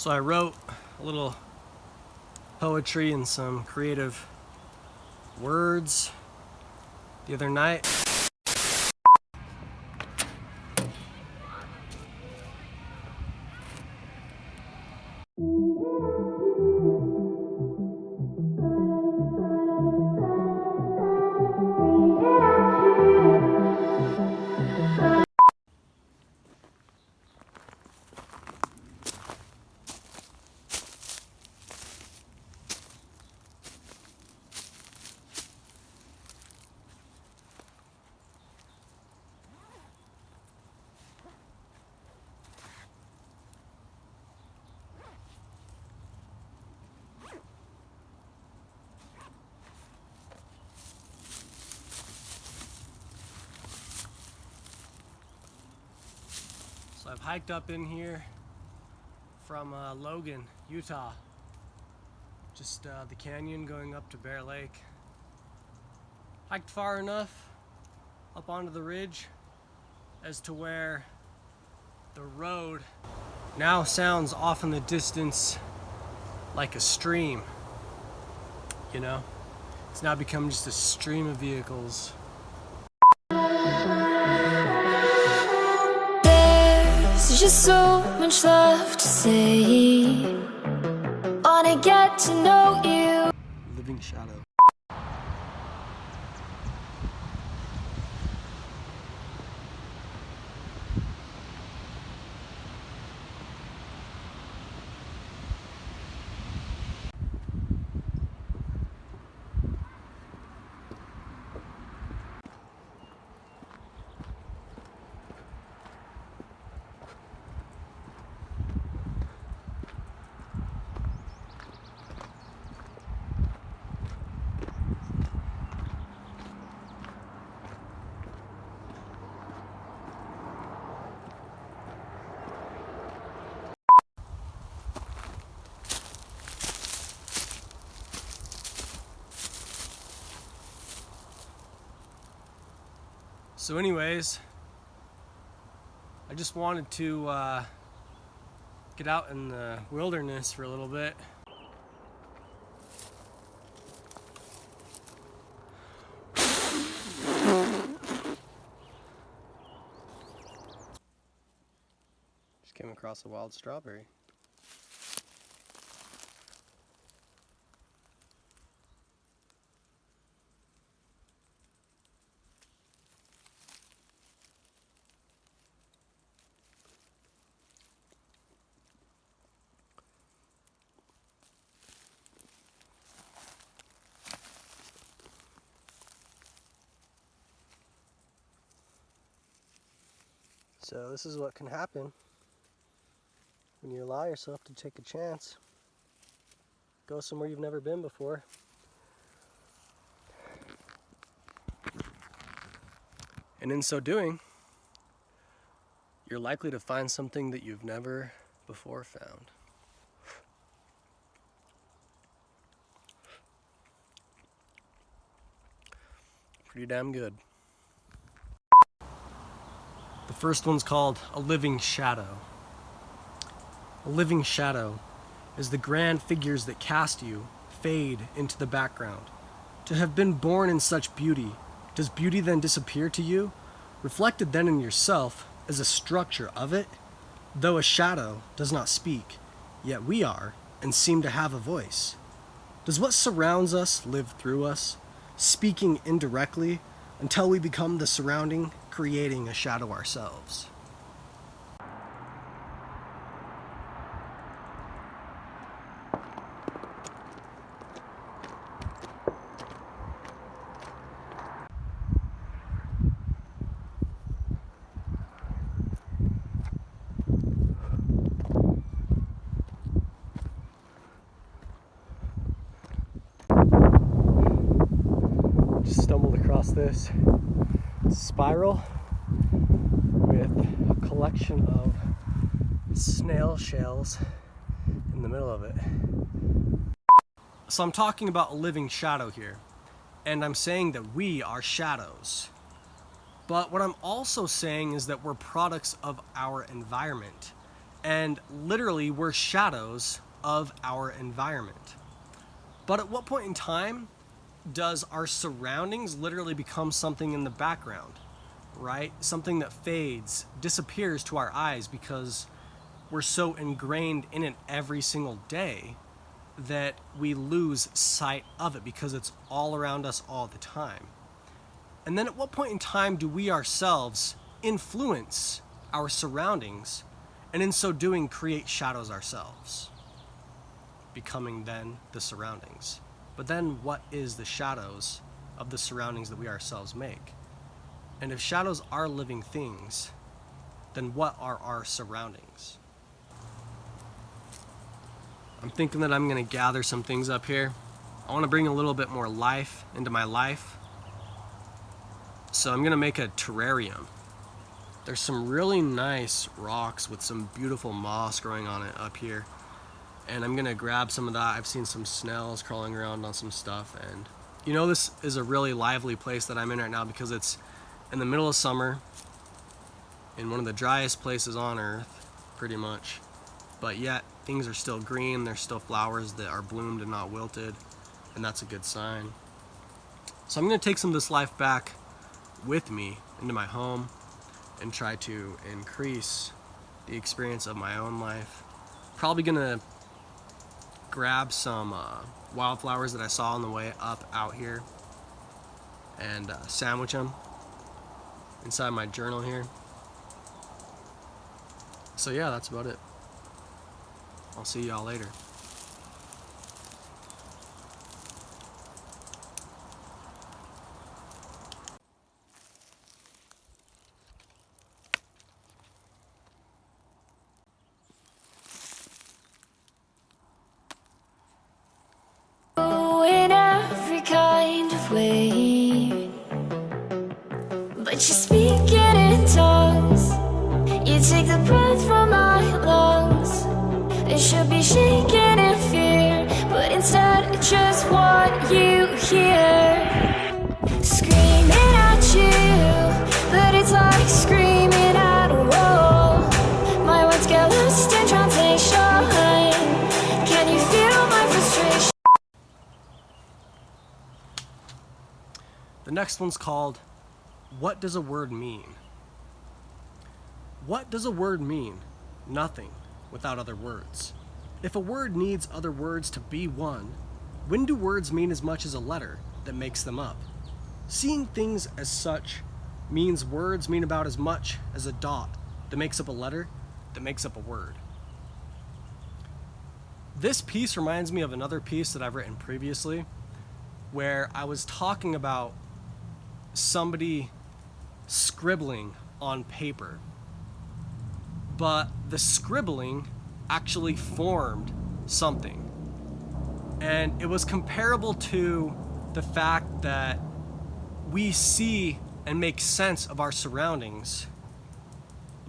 So I wrote a little poetry and some creative words the other night. So I've hiked up in here from Logan, Utah. Just the canyon going up to Bear Lake. Hiked far enough up onto the ridge as to where the road now sounds off in the distance like a stream. You know? It's now become just a stream of vehicles. There's just so much left to say. Wanna get to know you. Living shadow. So anyways, I just wanted to get out in the wilderness for a little bit. Just came across a wild strawberry. So this is what can happen when you allow yourself to take a chance. Go somewhere you've never been before. And in so doing, you're likely to find something that you've never before found. Pretty damn good. The first one's called A Living Shadow. A living shadow is the grand figures that cast you fade into the background. To have been born in such beauty, does beauty then disappear to you? Reflected then in yourself as a structure of it? Though a shadow does not speak, yet we are and seem to have a voice. Does what surrounds us live through us, speaking indirectly until we become the surrounding, creating a shadow ourselves? Just stumbled across this spiral with a collection of snail shells in the middle of it. So I'm talking about a living shadow here, and I'm saying that we are shadows. But what I'm also saying is that we're products of our environment. And literally, we're shadows of our environment. But at what point in time does our surroundings literally become something in the background, right? Something that fades, disappears to our eyes because we're so ingrained in it every single day that we lose sight of it because it's all around us all the time. And then at what point in time do we ourselves influence our surroundings, and in so doing create shadows ourselves, becoming then the surroundings? But then what is the shadows of the surroundings that we ourselves make? And if shadows are living things, then what are our surroundings? I'm thinking that I'm going to gather some things up here. I want to bring a little bit more life into my life. So I'm going to make a terrarium. There's some really nice rocks with some beautiful moss growing on it up here. And I'm going to grab some of that. I've seen some snails crawling around on some stuff. And you know, this is a really lively place that I'm in right now because it's in the middle of summer in one of the driest places on earth, pretty much. But yet things are still green. There's still flowers that are bloomed and not wilted. And that's a good sign. So I'm going to take some of this life back with me into my home and try to increase the experience of my own life. Probably gonna grab some wildflowers that I saw on the way up out here and sandwich them inside my journal here. So yeah, that's about it. I'll see y'all later. In every kind of way, but you speak it in tongues. You take the breath from my lungs. It should be shaking in fear, but instead I just want you here. Screaming at you, but it's like screaming at a wall. My words get lost in translation. Can you feel my frustration? The next one's called, What Does a Word Mean? What does a word mean? Nothing without other words. If a word needs other words to be one, when do words mean as much as a letter that makes them up? Seeing things as such means words mean about as much as a dot that makes up a letter that makes up a word. This piece reminds me of another piece that I've written previously where I was talking about somebody scribbling on paper, but the scribbling actually formed something. And it was comparable to the fact that we see and make sense of our surroundings,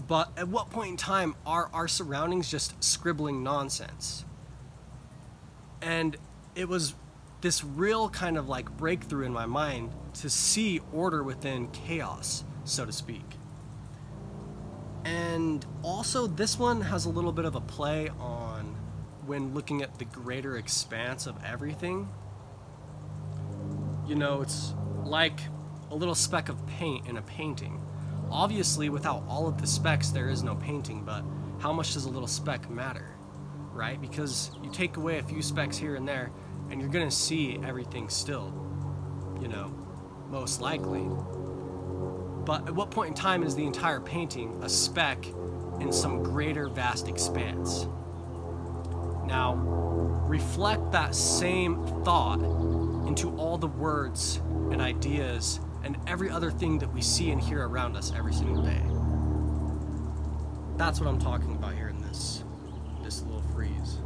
but at what point in time are our surroundings just scribbling nonsense? And it was this real kind of like breakthrough in my mind to see order within chaos, so to speak. And also this one has a little bit of a play on when looking at the greater expanse of everything. You know, it's like a little speck of paint in a painting. Obviously, without all of the specks, there is no painting, but how much does a little speck matter, right? Because you take away a few specks here and there, and you're gonna see everything still, you know, most likely. But at what point in time is the entire painting a speck in some greater vast expanse? Now, reflect that same thought into all the words and ideas and every other thing that we see and hear around us every single day. That's what I'm talking about here in this little freeze.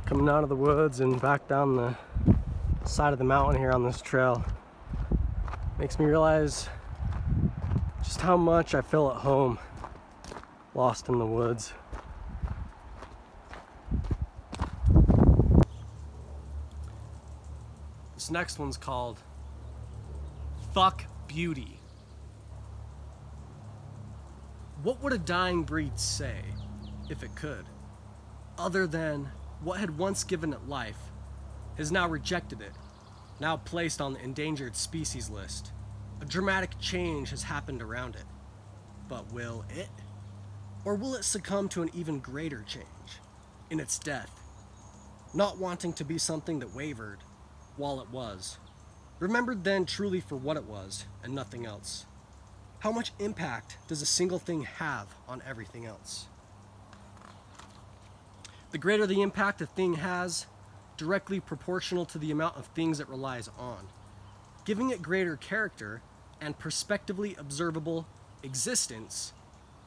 Coming out of the woods and back down the side of the mountain here on this trail makes me realize just how much I feel at home lost in the woods. This next one's called Fuck Beauty. What would a dying breed say, if it could, other than what had once given it life has now rejected it, now placed on the endangered species list? A dramatic change has happened around it. But will it? Or will it succumb to an even greater change in its death, not wanting to be something that wavered while it was, remembered then truly for what it was and nothing else? How much impact does a single thing have on everything else? The greater the impact a thing has, directly proportional to the amount of things it relies on, giving it greater character and prospectively observable existence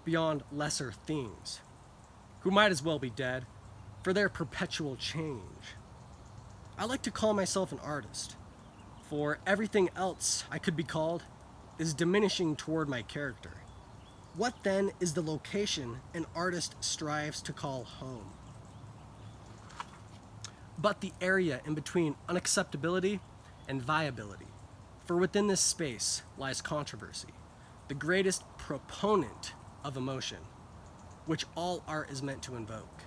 beyond lesser things, who might as well be dead for their perpetual change. I like to call myself an artist, for everything else I could be called is diminishing toward my character. What then is the location an artist strives to call home? But the area in between unacceptability and viability, for within this space lies controversy, the greatest proponent of emotion, which all art is meant to invoke.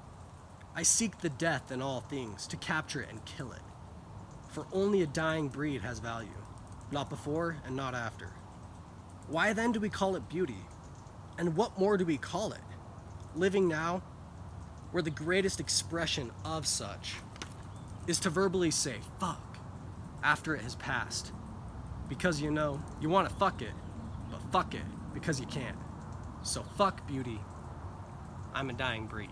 I seek the death in all things to capture it and kill it, for only a dying breed has value, not before and not after. Why then do we call it beauty? And what more do we call it? Living now, where the greatest expression of such is to verbally say fuck after it has passed. Because you know, you want to fuck it, but fuck it because you can't. So fuck beauty. I'm a dying breed.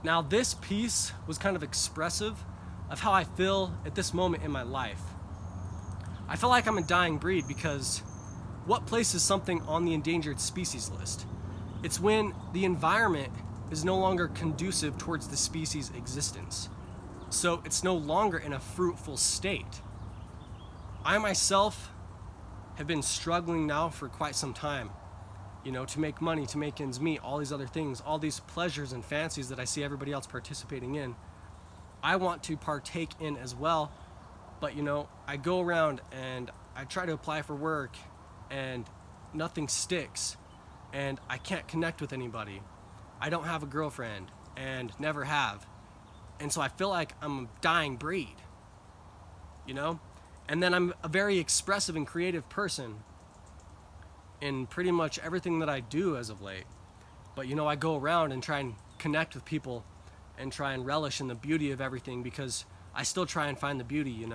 Now this piece was kind of expressive of how I feel at this moment in my life. I feel like I'm a dying breed because what places something on the endangered species list? It's when the environment is no longer conducive towards the species' existence. So it's no longer in a fruitful state. I myself have been struggling now for quite some time, to make money, to make ends meet, all these other things, all these pleasures and fancies that I see everybody else participating in. I want to partake in as well, but I go around and I try to apply for work and nothing sticks and I can't connect with anybody. I don't have a girlfriend and never have. And so I feel like I'm a dying breed, And then I'm a very expressive and creative person in pretty much everything that I do as of late. But I go around and try and connect with people and try and relish in the beauty of everything because I still try and find the beauty,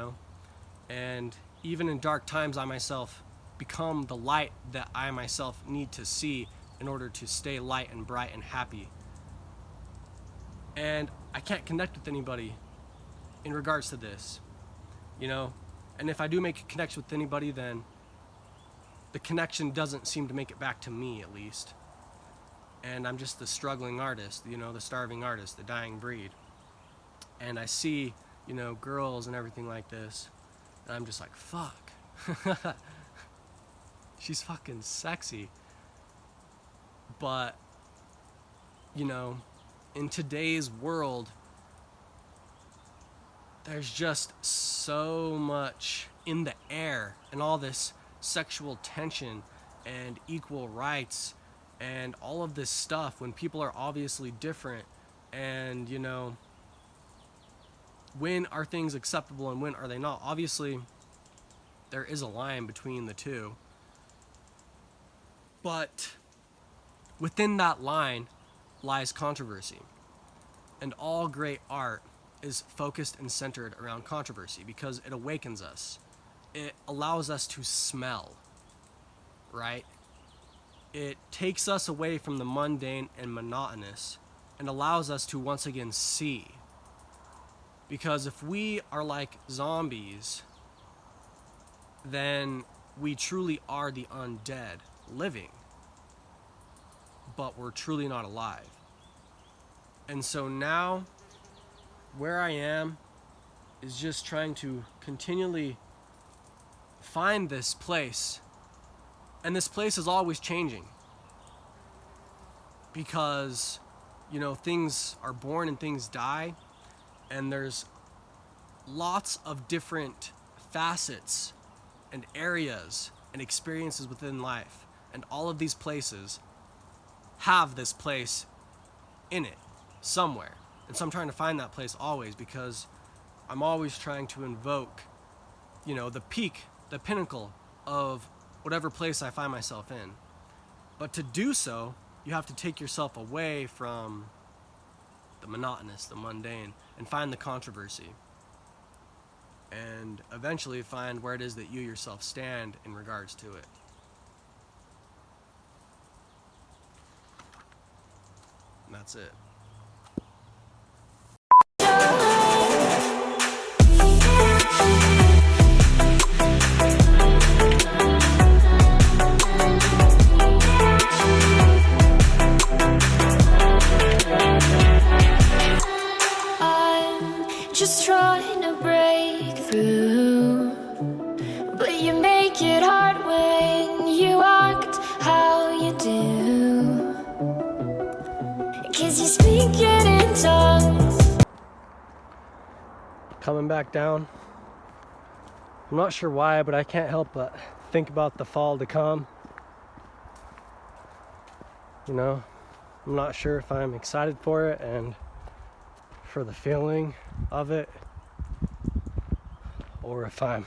And even in dark times, I myself become the light that I myself need to see in order to stay light and bright and happy. And I can't connect with anybody in regards to this, And if I do make a connection with anybody, then the connection doesn't seem to make it back to me, at least. And I'm just the struggling artist, the starving artist, the dying breed. And I see, girls and everything like this, and I'm just like, fuck. She's fucking sexy. But, in today's world, there's just so much in the air and all this sexual tension and equal rights and all of this stuff when people are obviously different and when are things acceptable and when are they not? Obviously there is a line between the two, but within that line lies controversy, and all great art is focused and centered around controversy because it awakens us. It allows us to smell, right? It takes us away from the mundane and monotonous and allows us to once again see. Because if we are like zombies, then we truly are the undead living, but we're truly not alive. And so now, where I am is just trying to continually find this place. And this place is always changing. Because, things are born and things die. And there's lots of different facets and areas and experiences within life, and all of these places have this place in it somewhere. And so I'm trying to find that place always, because I'm always trying to invoke, the peak, the pinnacle of whatever place I find myself in. But to do so, you have to take yourself away from the monotonous, the mundane, and find the controversy. And eventually find where it is that you yourself stand in regards to it. And that's it. Just trying to break through, but you make it hard when you act how you do, 'cause you speak it in tongues. Coming back down. I'm not sure why, but I can't help but think about the fall to come. I'm not sure if I'm excited for it and for the feeling of it, or if I'm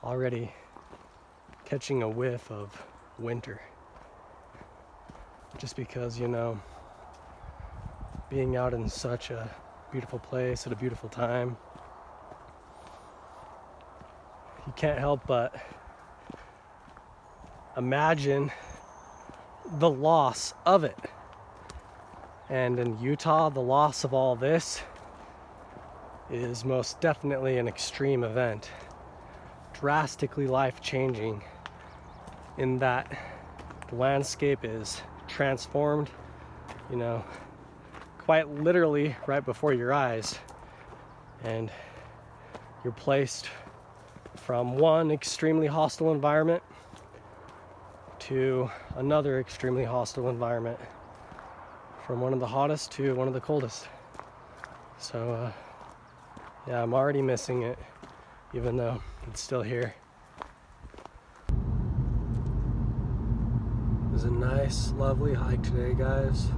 already catching a whiff of winter. Just because, being out in such a beautiful place at a beautiful time, you can't help but imagine the loss of it. And in Utah, the loss of all this is most definitely an extreme event, drastically life-changing, in that the landscape is transformed, quite literally right before your eyes, and you're placed from one extremely hostile environment to another extremely hostile environment, from one of the hottest to one of the coldest. So yeah, I'm already missing it, even though it's still here. It was a nice, lovely hike today, guys,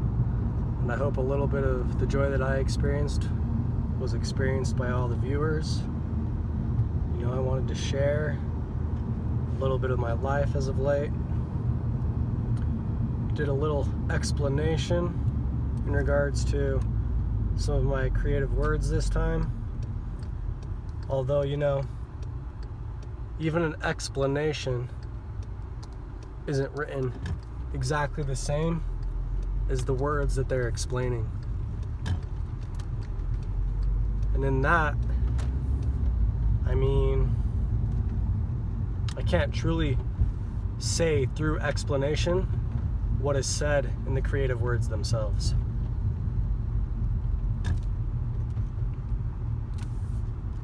and I hope a little bit of the joy that I experienced was experienced by all the viewers. I wanted to share a little bit of my life as of late. Did a little explanation in regards to some of my creative words this time. Although, even an explanation isn't written exactly the same as the words that they're explaining. And in that, I can't truly say through explanation what is said in the creative words themselves.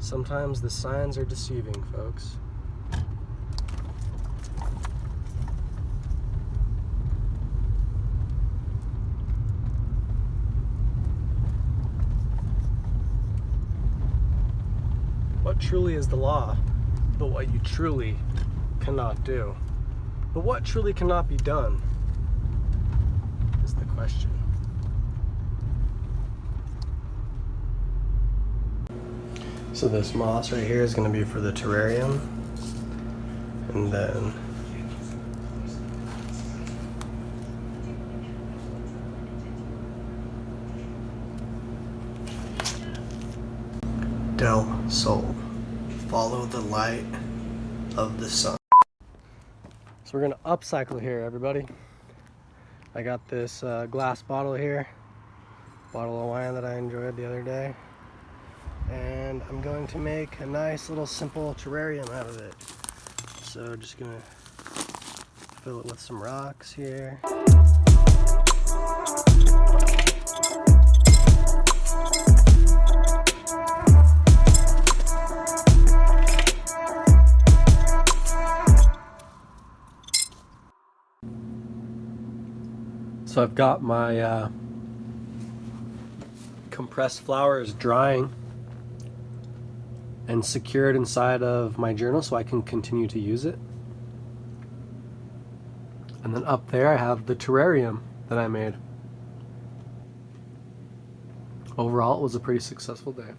Sometimes the signs are deceiving, folks. What truly is the law, but what you truly cannot do? But what truly cannot be done is the question. So this moss right here is going to be for the terrarium, and then Del Sol, follow the light of the sun. So we're gonna upcycle here, everybody. I got this glass bottle here, bottle of wine that I enjoyed the other day, and I'm going to make a nice little simple terrarium out of it. So just gonna fill it with some rocks here. So I've got my compressed flour is drying and secured inside of my journal so I can continue to use it. And then up there I have the terrarium that I made. Overall, it was a pretty successful day.